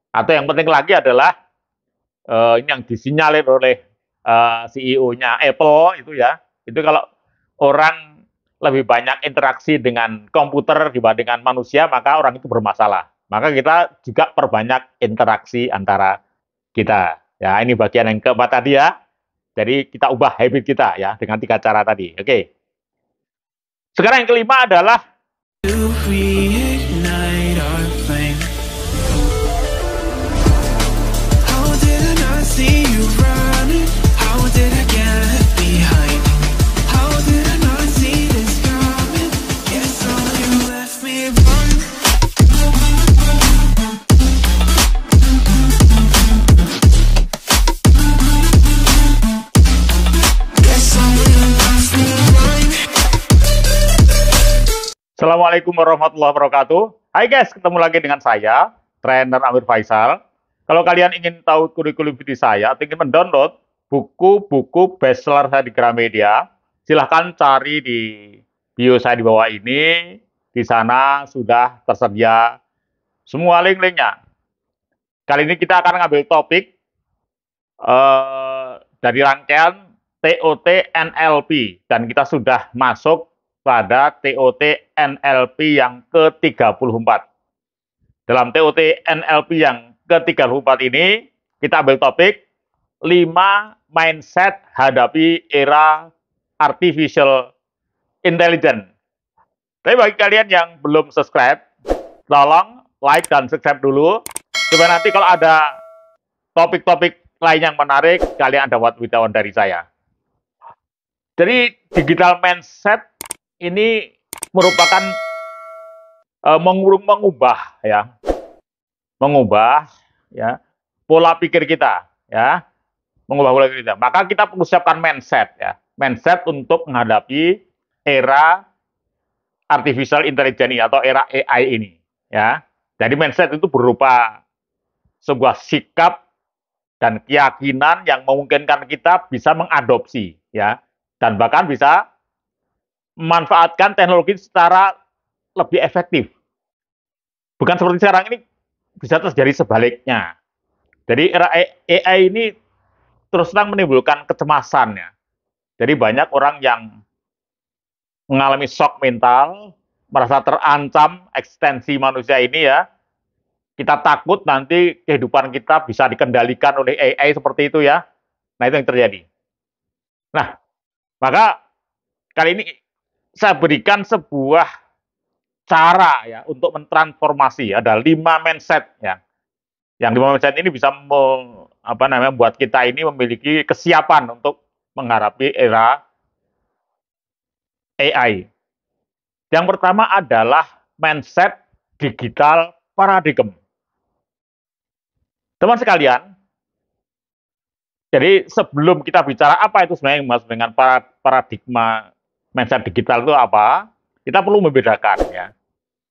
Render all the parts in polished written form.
Atau yang penting lagi adalah ini yang disinyalir oleh CEO-nya Apple itu ya. Itu kalau orang lebih banyak interaksi dengan komputer dibandingkan manusia, maka orang itu bermasalah. Maka kita juga perbanyak interaksi antara kita. Ya, ini bagian yang keempat tadi ya. Jadi kita ubah habit kita ya dengan 3 cara tadi. Oke. Sekarang yang kelima adalah To reignite our flame. How did I not see you running? How did I get behind? How did I not see this coming? Guess all you left me run. Guess all you left me run. Assalamualaikum warahmatullahi wabarakatuh. Hai guys, ketemu lagi dengan saya, trainer Amir Faisal. Kalau kalian ingin tahu kurikulum video saya atau ingin mendownload buku-buku bestseller saya di Gramedia, silahkan cari di bio saya di bawah ini. Di sana sudah tersedia semua link-linknya. Kali ini kita akan ngambil topik dari rangkaian TOT NLP dan kita sudah masuk pada TOT NLP yang ke-34. Dalam TOT NLP yang ke-34 ini, kita ambil topik 5 mindset hadapi era artificial intelligence. Tapi bagi kalian yang belum subscribe, tolong like dan subscribe dulu, supaya nanti kalau ada topik-topik lain yang menarik, kalian dapat beritahuan dari saya. Jadi digital mindset ini merupakan mengubah pola pikir kita ya, mengubah pola pikir kita. Maka kita perlu siapkan mindset untuk menghadapi era artificial intelligence atau era AI ini ya. Jadi mindset itu berupa sebuah sikap dan keyakinan yang memungkinkan kita bisa mengadopsi ya, dan bahkan bisa memanfaatkan teknologi secara lebih efektif. Bukan seperti sekarang ini bisa terjadi sebaliknya. Jadi era AI ini terus terang menimbulkan kecemasan ya. Jadi banyak orang yang mengalami shock mental, merasa terancam eksistensi manusia ini ya. Kita takut nanti kehidupan kita bisa dikendalikan oleh AI seperti itu ya. Nah, itu yang terjadi. Nah, maka kali ini saya berikan sebuah cara ya untuk mentransformasi. Ada 5 mindset ya. Yang 5 mindset ini bisa membuat kita ini memiliki kesiapan untuk menghadapi era AI. Yang pertama adalah mindset digital paradigm. Teman sekalian, jadi sebelum kita bicara apa itu sebenarnya yang dimaksud dengan paradigma mindset digital itu apa, kita perlu membedakan ya.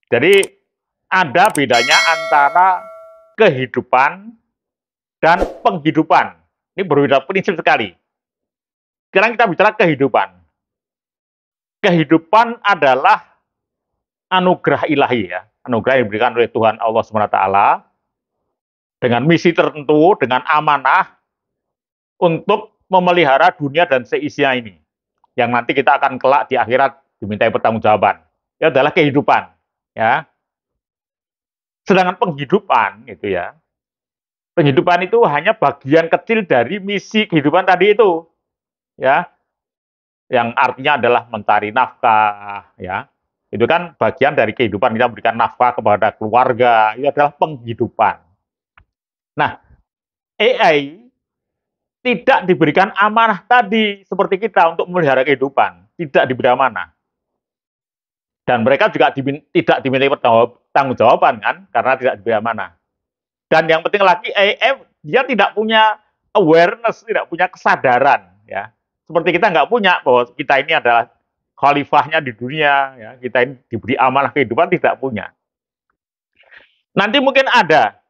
Jadi ada bedanya antara kehidupan dan penghidupan. Ini berbeda prinsip sekali. Sekarang kita bicara kehidupan. Kehidupan adalah anugerah ilahi ya, anugerah yang diberikan oleh Tuhan Allah SWT dengan misi tertentu, dengan amanah untuk memelihara dunia dan seisinya ini. Yang nanti kita akan kelak di akhirat dimintai pertanggungjawaban. Itu adalah kehidupan, ya. Sedangkan penghidupan itu ya, penghidupan itu hanya bagian kecil dari misi kehidupan tadi itu, ya. Yang artinya adalah mencari nafkah, ya. Itu kan bagian dari kehidupan, kita berikan nafkah kepada keluarga, itu adalah penghidupan. Nah, AI tidak diberikan amanah tadi seperti kita untuk memelihara kehidupan, tidak diberi amanah. Dan mereka juga tidak dimintai pertanggungjawaban kan, karena tidak diberi amanah. Dan yang penting lagi, AI dia tidak punya awareness, tidak punya kesadaran, ya. Seperti kita nggak punya bahwa kita ini adalah khalifahnya di dunia, ya. Kita ini diberi amanah kehidupan, tidak punya. Nanti mungkin ada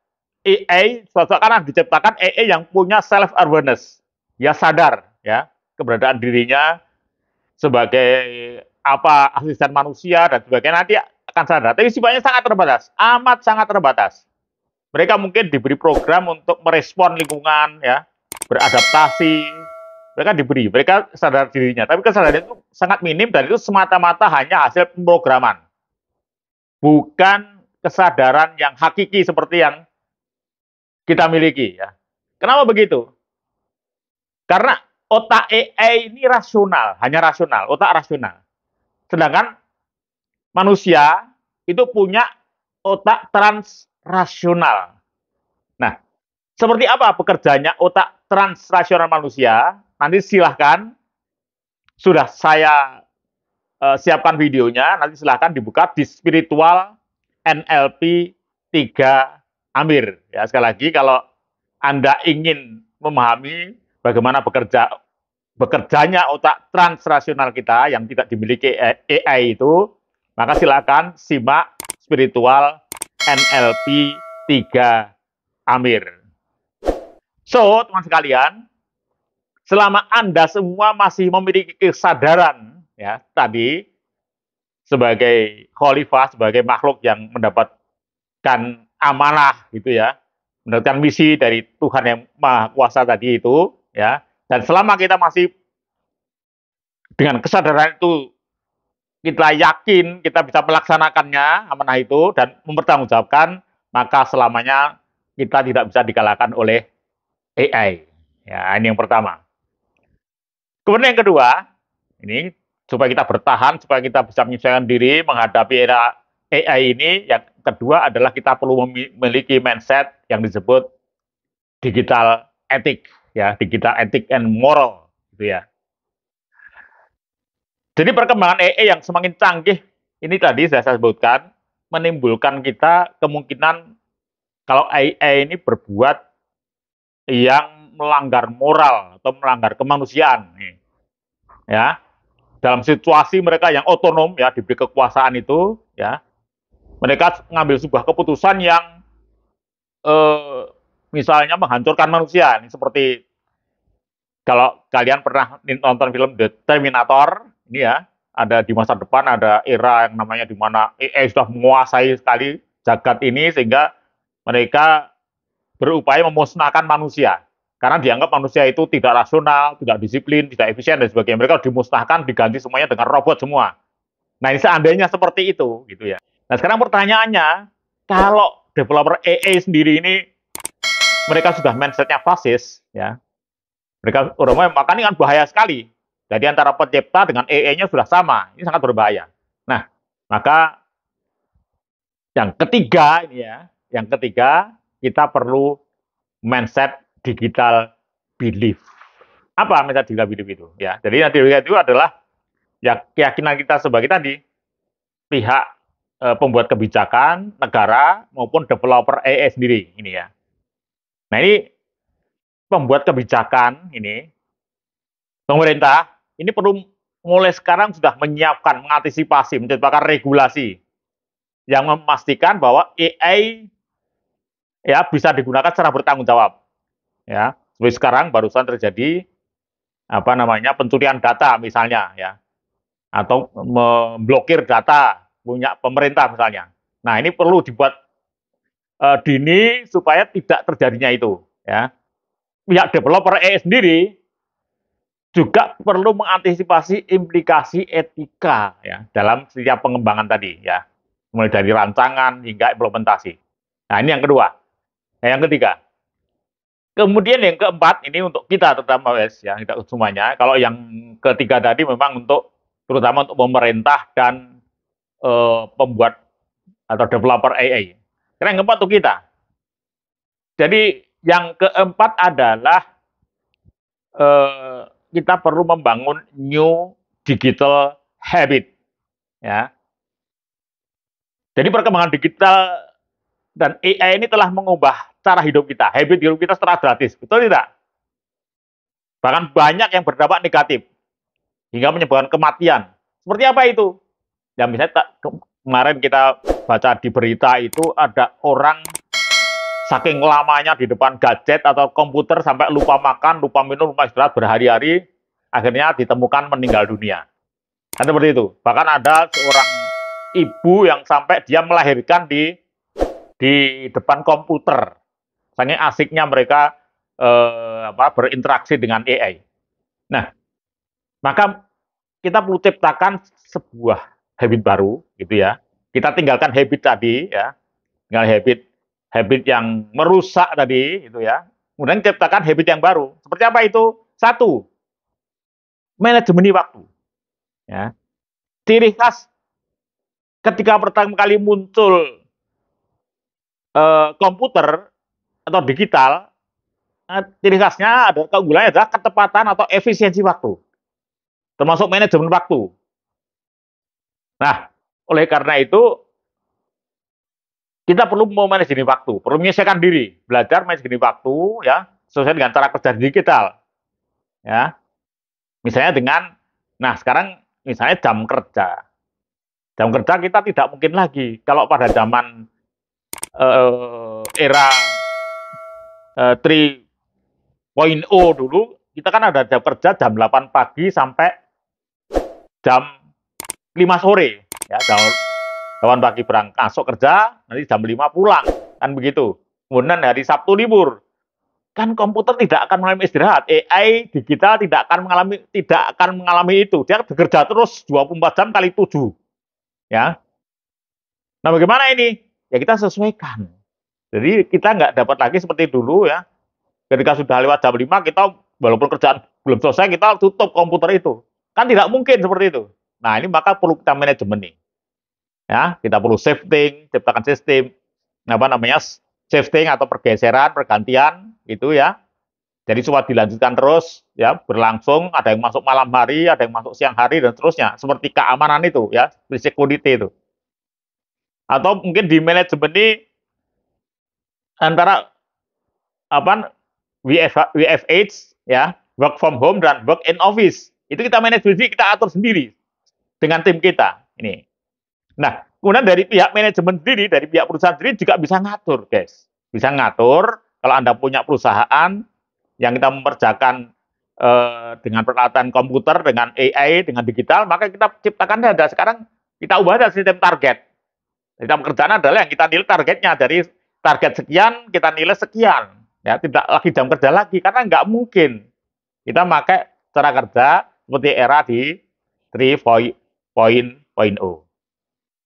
AI, suatu saat akan diciptakan AI yang punya self awareness, ya sadar ya keberadaan dirinya sebagai apa asisten manusia dan sebagainya, nanti akan sadar. Tapi sifatnya sangat terbatas, amat sangat terbatas. Mereka mungkin diberi program untuk merespon lingkungan, ya, beradaptasi. Mereka sadar dirinya. Tapi kesadaran itu sangat minim dan itu semata-mata hanya hasil pemrograman. Bukan kesadaran yang hakiki seperti yang kita miliki, ya. Kenapa begitu? Karena otak AI ini rasional, hanya rasional, otak rasional. Sedangkan manusia itu punya otak transrasional. Nah, seperti apa bekerjanya otak transrasional manusia? Nanti silahkan, sudah saya siapkan videonya, nanti silahkan dibuka di Spiritual NLP 3 Amir. Ya, sekali lagi, kalau Anda ingin memahami bagaimana bekerjanya otak transrasional kita yang tidak dimiliki AI itu, maka silakan simak Spiritual NLP 3 Amir. So, teman sekalian, selama Anda semua masih memiliki kesadaran, ya, tadi sebagai khalifah, sebagai makhluk yang mendapatkan amanah gitu ya, mendapatkan misi dari Tuhan yang Maha Kuasa tadi itu, ya. Dan selama kita masih dengan kesadaran itu, kita yakin kita bisa melaksanakannya, amanah itu, dan mempertanggungjawabkan, maka selamanya kita tidak bisa dikalahkan oleh AI. Ya, ini yang pertama. Kemudian yang kedua, ini supaya kita bertahan, supaya kita bisa menyesuaikan diri menghadapi era AI ini, yang kedua adalah kita perlu memiliki mindset yang disebut digital ethic, ya, digital ethic and moral, gitu ya. Jadi perkembangan AI yang semakin canggih ini tadi saya sebutkan menimbulkan kita kemungkinan kalau AI ini berbuat yang melanggar moral atau melanggar kemanusiaan, ya, dalam situasi mereka yang otonom, ya, diberi kekuasaan itu, ya, mereka mengambil sebuah keputusan yang misalnya menghancurkan manusia. Ini seperti kalau kalian pernah nonton film The Terminator, ini ya, ada di masa depan ada era yang namanya di mana AI sudah menguasai sekali jagat ini sehingga mereka berupaya memusnahkan manusia. Karena dianggap manusia itu tidak rasional, tidak disiplin, tidak efisien, dan sebagainya. Mereka dimusnahkan, diganti semuanya dengan robot semua. Nah, ini seandainya seperti itu, gitu ya. Nah, sekarang pertanyaannya, kalau developer AI sendiri ini, mereka sudah mindsetnya fasis, ya. Mereka, maka ini kan bahaya sekali. Jadi antara pencipta dengan AI-nya sudah sama. Ini sangat berbahaya. Nah, maka yang ketiga, ini ya, yang ketiga, kita perlu mindset digital belief. Apa mindset digital belief itu? Ya, jadi yang itu adalah ya keyakinan kita sebagai tadi pihak pembuat kebijakan negara maupun developer AI sendiri ini ya. Nah, ini pembuat kebijakan ini pemerintah ini perlu mulai sekarang sudah menyiapkan, mengantisipasi, menciptakan regulasi yang memastikan bahwa AI ya bisa digunakan secara bertanggung jawab. Ya, seperti sekarang barusan terjadi pencurian data misalnya, ya, atau memblokir data punya pemerintah misalnya. Nah, ini perlu dibuat dini supaya tidak terjadinya itu, ya. Pihak developer AI sendiri juga perlu mengantisipasi implikasi etika, ya, dalam setiap pengembangan tadi, ya, mulai dari rancangan hingga implementasi. Nah, ini yang kedua. Nah, yang ketiga. Kemudian yang keempat, ini untuk kita terutama, ya, tidak semuanya. Kalau yang ketiga tadi memang terutama untuk pemerintah dan pembuat atau developer AI. Karena yang keempat untuk kita. Jadi yang keempat adalah kita perlu membangun new digital habit. Ya. Jadi perkembangan digital dan AI ini telah mengubah cara hidup kita, habit hidup kita secara drastis, betul tidak? Bahkan banyak yang berdampak negatif, hingga menyebabkan kematian. Seperti apa itu? Ya misalnya kemarin kita baca di berita itu ada orang saking lamanya di depan gadget atau komputer sampai lupa makan, lupa minum, lupa istirahat berhari-hari, akhirnya ditemukan meninggal dunia. Kan seperti itu. Bahkan ada seorang ibu yang sampai dia melahirkan di di depan komputer. Saking asiknya mereka berinteraksi dengan AI. Nah, maka kita perlu ciptakan sebuah habit baru, gitu ya. Kita tinggalkan habit tadi, ya, tinggal habit yang merusak tadi, gitu ya. Kemudian ciptakan habit yang baru. Seperti apa itu? Satu, manajemen waktu. Ya. Ciri khas ketika pertama kali muncul komputer atau digital, ciri khasnya ada keunggulannya adalah ketepatan atau efisiensi waktu, termasuk manajemen waktu. Nah, oleh karena itu kita perlu memanajeni waktu, perlu menyesuaikan diri, belajar manajeni waktu, ya, sesuai dengan cara kerja digital, ya. Misalnya dengan, nah sekarang misalnya jam kerja kita tidak mungkin lagi kalau pada zaman era 3.0 dulu, kita kan ada jam kerja jam 8 pagi sampai jam 5 sore, ya, jam 8 pagi berangkat masuk kerja, nanti jam 5 pulang, kan begitu. Kemudian hari Sabtu libur, kan komputer tidak akan mengalami istirahat, AI digital tidak akan mengalami itu, dia bekerja terus 24 jam kali 7, ya. Nah, bagaimana ini? Ya kita sesuaikan. Jadi kita nggak dapat lagi seperti dulu, ya. Ketika sudah lewat jam 5, kita walaupun kerjaan belum selesai, kita tutup komputer itu. Kan tidak mungkin seperti itu. Nah, ini maka perlu kita manajemen nih. Ya, kita perlu shifting, ciptakan sistem, shifting atau pergeseran, pergantian, itu ya. Jadi supaya dilanjutkan terus, ya, berlangsung, ada yang masuk malam hari, ada yang masuk siang hari, dan seterusnya. Seperti keamanan itu, ya, security itu. Atau mungkin di manajemen ini antara WFH, ya, work from home dan work in office. Itu kita manajemen, kita atur sendiri dengan tim kita. Ini. Nah, kemudian dari pihak manajemen sendiri, dari pihak perusahaan sendiri juga bisa ngatur, guys. Bisa ngatur kalau Anda punya perusahaan yang kita memperkerjakan dengan peralatan komputer, dengan AI, dengan digital, maka kita ciptakan ada sekarang kita ubah ada sistem target. Sistem pekerjaan adalah yang kita nilai targetnya dari target sekian kita nilai sekian, ya, tidak lagi jam kerja lagi karena nggak mungkin kita pakai cara kerja seperti era di 3.0.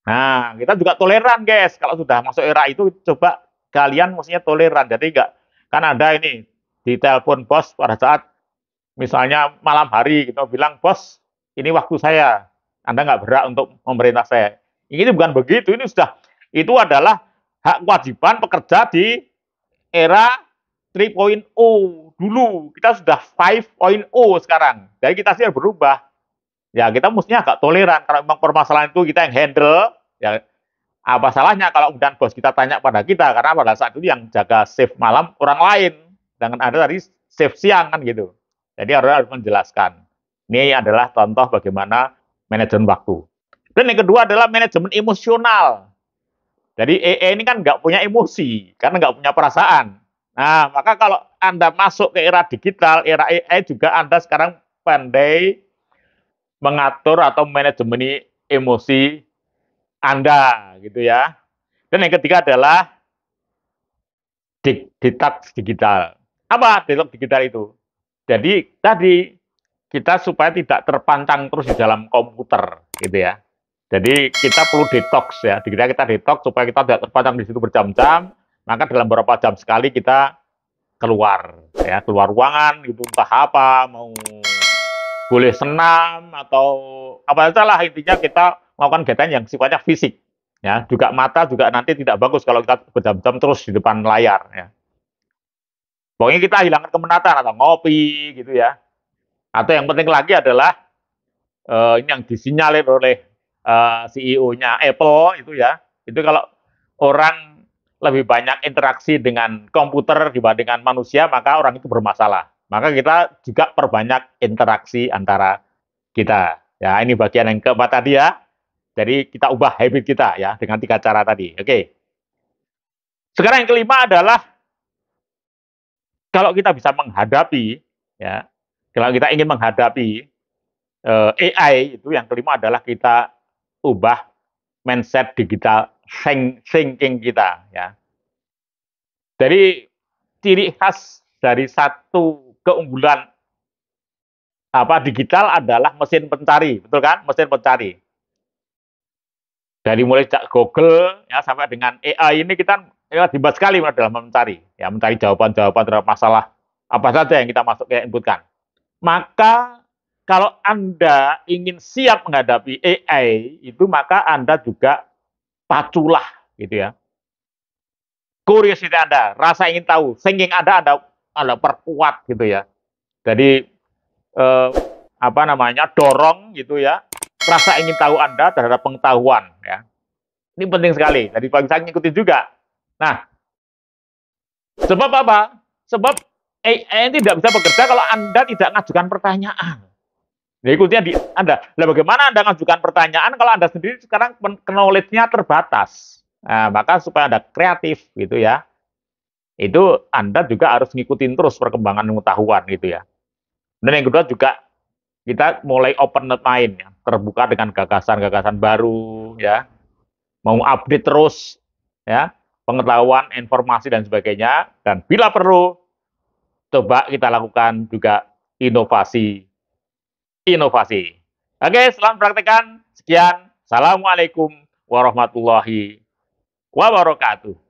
Nah, kita juga toleran, guys. Kalau sudah masuk era itu, coba kalian mestinya toleran. Jadi nggak, kan ada ini di telepon bos pada saat misalnya malam hari, kita bilang, bos, ini waktu saya. Anda nggak berhak untuk memerintah saya. Ini bukan begitu. Itu adalah hak kewajiban pekerja di era 3.0 dulu. Kita sudah 5.0 sekarang. Jadi kita sih berubah. Ya, kita mestinya agak toleran. Kalau memang permasalahan itu kita yang handle, ya apa salahnya kalau kemudian bos kita tanya pada kita, karena pada saat itu yang jaga shift malam orang lain, dengan ada tadi shift siang kan gitu. Jadi harus menjelaskan. Ini adalah contoh bagaimana manajemen waktu. Dan yang kedua adalah manajemen emosional. Jadi AI ini kan nggak punya emosi, karena nggak punya perasaan. Nah, maka kalau Anda masuk ke era digital, era AI juga Anda sekarang pandai mengatur atau manajemen emosi Anda, gitu ya. Dan yang ketiga adalah detox digital. Apa detox digital itu? Jadi tadi kita supaya tidak terpancang terus di dalam komputer, gitu ya. Jadi kita perlu detox ya. Kita detox supaya kita tidak terpancang di situ berjam-jam. Maka dalam beberapa jam sekali kita keluar, ya, keluar ruangan, gitu, entah apa, mau boleh senam atau apa saja lah, intinya kita melakukan kegiatan yang sifatnya fisik. Ya, juga mata juga nanti tidak bagus kalau kita berjam-jam terus di depan layar. Ya. Pokoknya kita hilangkan kemenatan atau ngopi, gitu ya. Atau yang penting lagi adalah ini yang disinyalir oleh CEO-nya Apple itu ya. Itu kalau orang lebih banyak interaksi dengan komputer dibandingkan manusia, maka orang itu bermasalah. Maka kita juga perbanyak interaksi antara kita. Ya, ini bagian yang keempat tadi ya. Jadi kita ubah habit kita ya dengan 3 cara tadi. Oke. Sekarang yang kelima adalah kalau kita bisa menghadapi ya, kalau kita ingin menghadapi AI itu yang kelima adalah kita ubah mindset digital thinking kita ya. Jadi ciri khas dari satu keunggulan digital adalah mesin pencari, betul kan? Mesin pencari. Dari mulai Google ya sampai dengan AI ini kita hebat sekali dalam mencari, ya mencari jawaban-jawaban terhadap masalah apa saja yang kita inputkan. Maka kalau Anda ingin siap menghadapi AI itu, maka Anda juga paculah gitu ya. Curiosity Anda, rasa ingin tahu, thinking Anda perkuat gitu ya. Jadi dorong gitu ya, rasa ingin tahu Anda terhadap pengetahuan ya. Ini penting sekali. Jadi bagi saya ngikutin juga. Nah, sebab apa? Sebab AI tidak bisa bekerja kalau Anda tidak mengajukan pertanyaan. Jadi ikutinnya di Anda. Nah, bagaimana Anda mengajukan pertanyaan kalau Anda sendiri sekarang knowledge-nya terbatas? Nah, maka supaya Anda kreatif gitu ya, itu Anda juga harus ngikutin terus perkembangan pengetahuan gitu ya. Dan yang kedua juga kita mulai open mind ya, terbuka dengan gagasan-gagasan baru ya, mau update terus ya, pengetahuan, informasi dan sebagainya, dan bila perlu coba kita lakukan juga inovasi. Oke, selamat praktekkan. Sekian. Assalamualaikum warahmatullahi wabarakatuh.